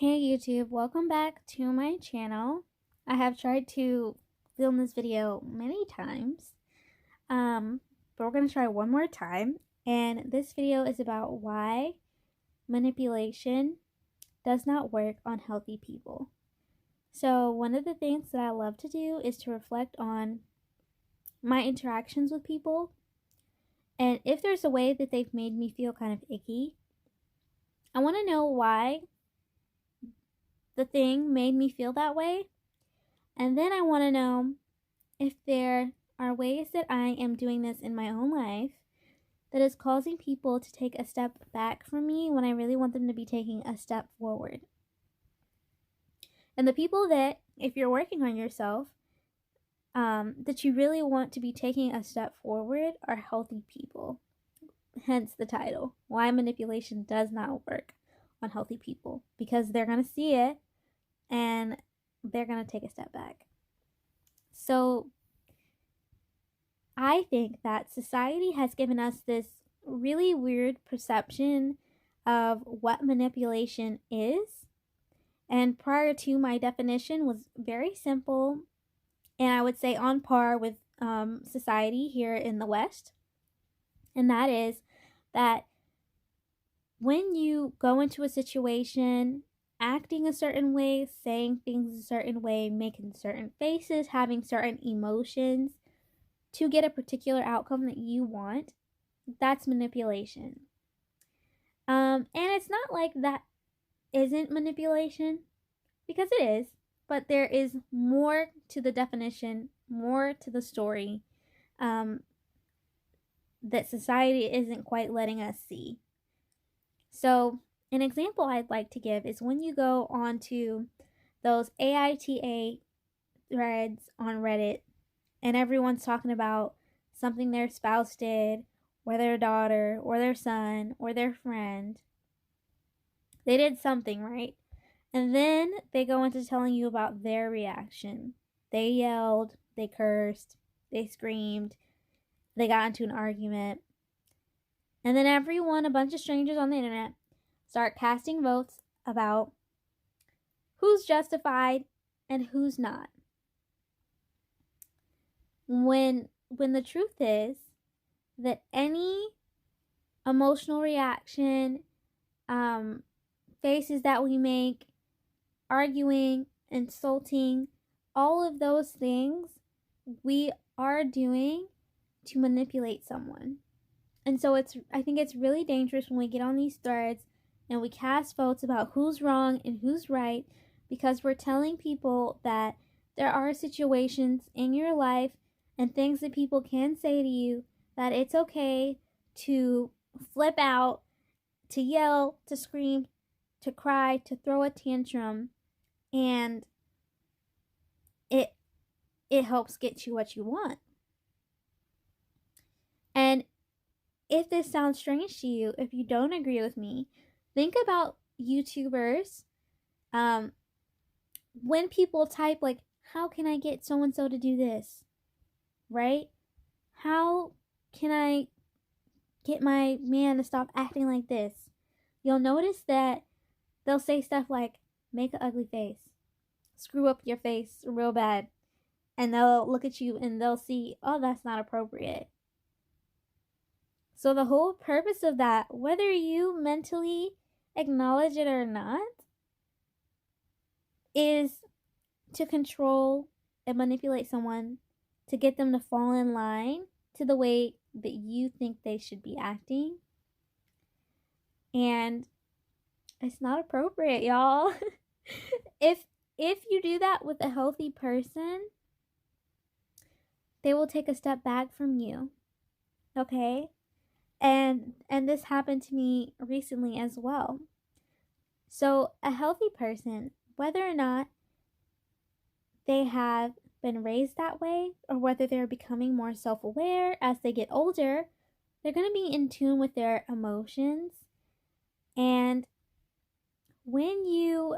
Hey YouTube, welcome back to my channel. I have tried to film this video many times, but we're going to try one more time. And this video is about why manipulation does not work on healthy people. So one of the things that I love to do is to reflect on my interactions with people. And if there's a way that they've made me feel kind of icky, I want to know why the thing made me feel that way. And then I want to know if there are ways that I am doing this in my own life that is causing people to take a step back from me when I really want them to be taking a step forward. And the people that, if you're working on yourself, that you really want to be taking a step forward are healthy people. Hence the title, Why Manipulation Does Not Work on Healthy People. Because they're going to see it and they're going to take a step back. So I think that society has given us this really weird perception of what manipulation is. And prior to, my definition was very simple, and I would say on par with society here in the West. And that is that when you go into a situation acting a certain way, saying things a certain way, making certain faces, having certain emotions to get a particular outcome that you want, that's manipulation. And it's not like that isn't manipulation, because it is, but there is more to the definition, more to the story that society isn't quite letting us see. So an example I'd like to give is when you go onto those AITA threads on Reddit and everyone's talking about something their spouse did, or their daughter, or their son, or their friend. They did something, right? And then they go into telling you about their reaction. They yelled, they cursed, they screamed, they got into an argument. And then everyone, a bunch of strangers on the internet, start casting votes about who's justified and who's not. When the truth is that any emotional reaction, faces that we make, arguing, insulting, all of those things we are doing to manipulate someone. And so I think it's really dangerous when we get on these threads and we cast votes about who's wrong and who's right, because we're telling people that there are situations in your life and things that people can say to you that it's okay to flip out, to yell, to scream, to cry, to throw a tantrum, and it helps get you what you want. And if this sounds strange to you, if you don't agree with me, think about YouTubers. When people type like, how can I get so and so to do this? Right? How can I get my man to stop acting like this? You'll notice that they'll say stuff like, make an ugly face, screw up your face real bad, and they'll look at you and they'll see, oh, that's not appropriate. So the whole purpose of that, whether you mentally acknowledge it or not, is to control and manipulate someone to get them to fall in line to the way that you think they should be acting. And it's not appropriate, y'all. If you do that with a healthy person, they will take a step back from you. Okay? And this happened to me recently as well. So a healthy person, whether or not they have been raised that way, or whether they're becoming more self-aware as they get older, they're going to be in tune with their emotions. And when you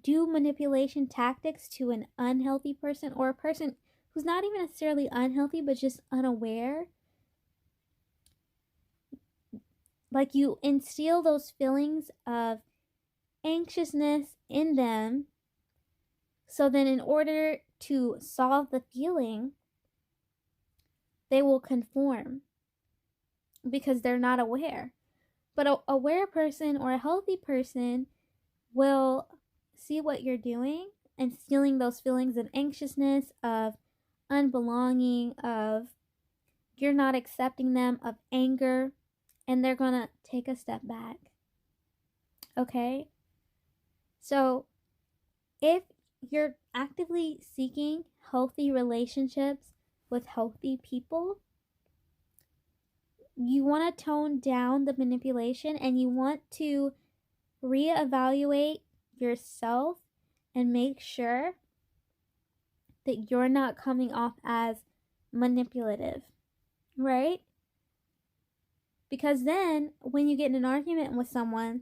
do manipulation tactics to an unhealthy person, or a person who's not even necessarily unhealthy but just unaware, like you instill those feelings of anxiousness in them. So then in order to solve the feeling, they will conform because they're not aware. But an aware person or a healthy person will see what you're doing and feeling those feelings of anxiousness, of unbelonging, of you're not accepting them, of anger, and they're going to take a step back. Okay? So if you're actively seeking healthy relationships with healthy people, you want to tone down the manipulation and you want to reevaluate yourself and make sure that you're not coming off as manipulative, right? Because then when you get in an argument with someone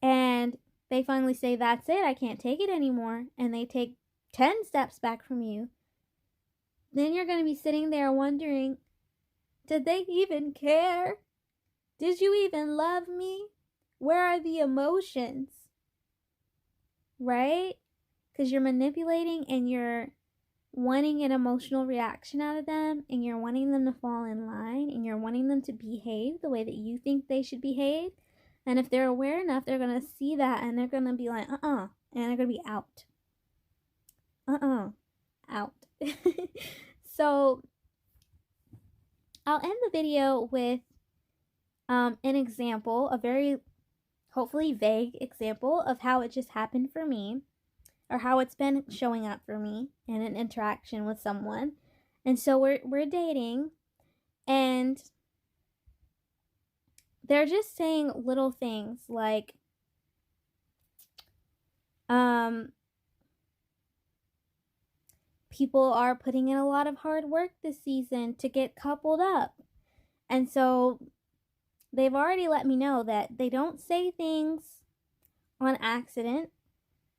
and they finally say, that's it, I can't take it anymore, and they take 10 steps back from you, then you're going to be sitting there wondering, did they even care? Did you even love me? Where are the emotions? Right? Because you're manipulating and you're wanting an emotional reaction out of them, and you're wanting them to fall in line, and you're wanting them to behave the way that you think they should behave. And if they're aware enough, they're going to see that and they're going to be like, and they're going to be out. Out. So I'll end the video with an example, a very hopefully vague example of how it just happened for me, or how it's been showing up for me in an interaction with someone. And so we're dating, and they're just saying little things like, people are putting in a lot of hard work this season to get coupled up. And so they've already let me know that they don't say things on accident.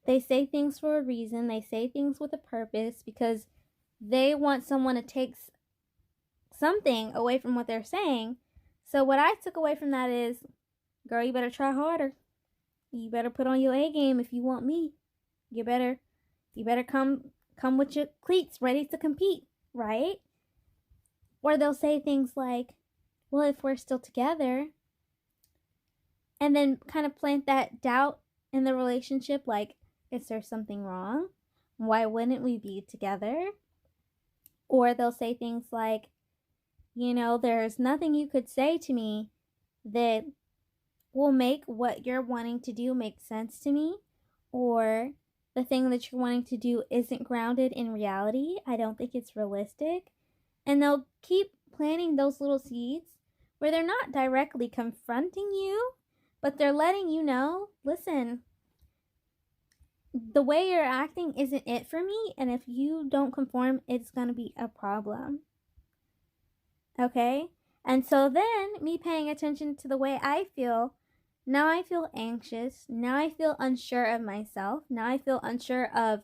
They say things for a reason. They say things with a purpose because they want someone to take something away from what they're saying. So what I took away from that is, girl, you better try harder. You better put on your A game if you want me. You better come with your cleats ready to compete, right? Or they'll say things like, well, if we're still together, and then kind of plant that doubt in the relationship, like, is there something wrong? Why wouldn't we be together? Or they'll say things like, there's nothing you could say to me that will make what you're wanting to do make sense to me, or the thing that you're wanting to do isn't grounded in reality. I don't think it's realistic. And they'll keep planting those little seeds where they're not directly confronting you, but they're letting you know, listen, the way you're acting isn't it for me, and if you don't conform, it's going to be a problem. Okay? And so then, me paying attention to the way I feel, now I feel anxious. Now I feel unsure of myself. Now I feel unsure of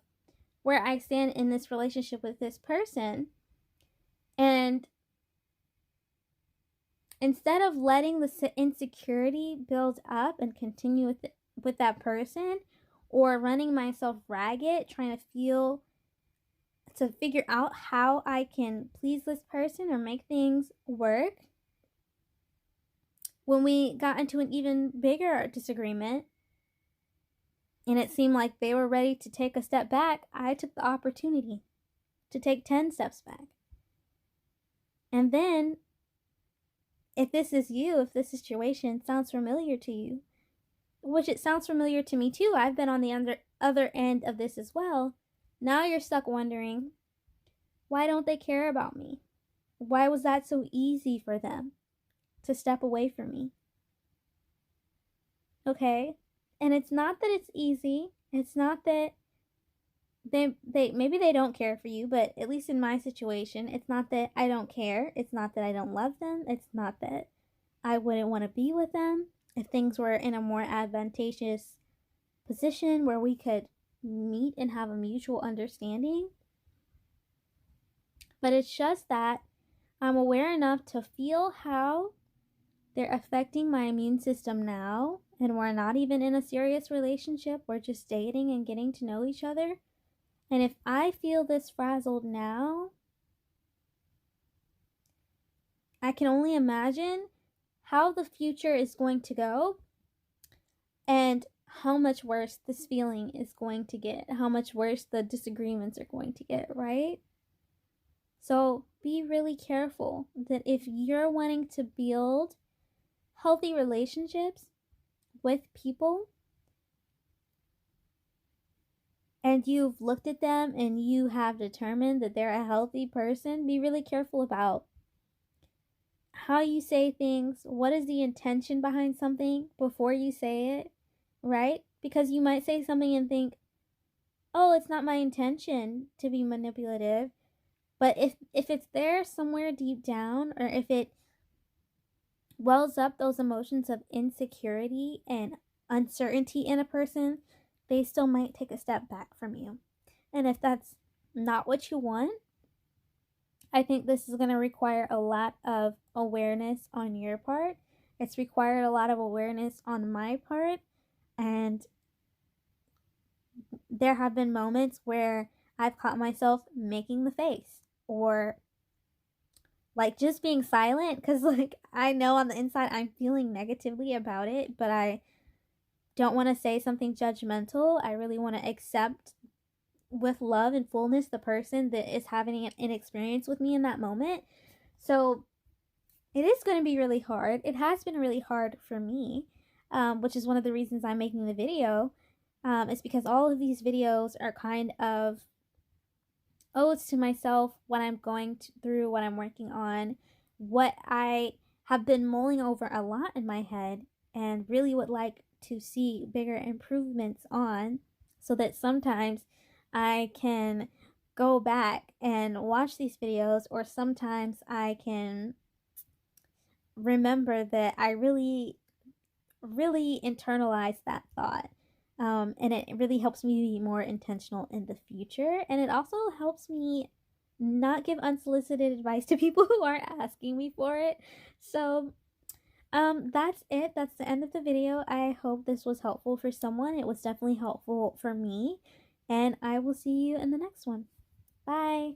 where I stand in this relationship with this person. And instead of letting the insecurity build up and continue with that person, or running myself ragged, trying to figure out how I can please this person or make things work, when we got into an even bigger disagreement and it seemed like they were ready to take a step back, I took the opportunity to take 10 steps back. And then, if this is you, if this situation sounds familiar to you, which it sounds familiar to me too, I've been on the other end of this as well. Now you're stuck wondering, why don't they care about me? Why was that so easy for them to step away from me? Okay? And it's not that it's easy. It's not that they maybe they don't care for you, but at least in my situation, it's not that I don't care. It's not that I don't love them. It's not that I wouldn't want to be with them if things were in a more advantageous position where we could meet and have a mutual understanding. But it's just that I'm aware enough to feel how they're affecting my immune system now and we're not even in a serious relationship, we're just dating and getting to know each other. And if I feel this frazzled now, I can only imagine how the future is going to go and how much worse this feeling is going to get, how much worse the disagreements are going to get, right? So be really careful that if you're wanting to build healthy relationships with people and you've looked at them and you have determined that they're a healthy person, be really careful about how you say things. What is the intention behind something before you say it, right? Because you might say something and think, oh, it's not my intention to be manipulative. But if it's there somewhere deep down, or if it wells up those emotions of insecurity and uncertainty in a person, they still might take a step back from you. And if that's not what you want, I think this is going to require a lot of awareness on your part. It's required a lot of awareness on my part. And there have been moments where I've caught myself making the face or like just being silent because like I know on the inside I'm feeling negatively about it, but I don't want to say something judgmental. I really want to accept with love and fullness the person that is having an experience with me in that moment. So it is going to be really hard. It has been really hard for me, which is one of the reasons I'm making the video. Is because all of these videos are kind of odes to myself, what I'm going through, what I'm working on, what I have been mulling over a lot in my head and really would like to see bigger improvements on, so that sometimes I can go back and watch these videos, or sometimes I can remember that I really internalize that thought. And it really helps me be more intentional in the future. And it also helps me not give unsolicited advice to people who aren't asking me for it. So, that's it. That's the end of the video. I hope this was helpful for someone. It was definitely helpful for me. And I will see you in the next one. Bye.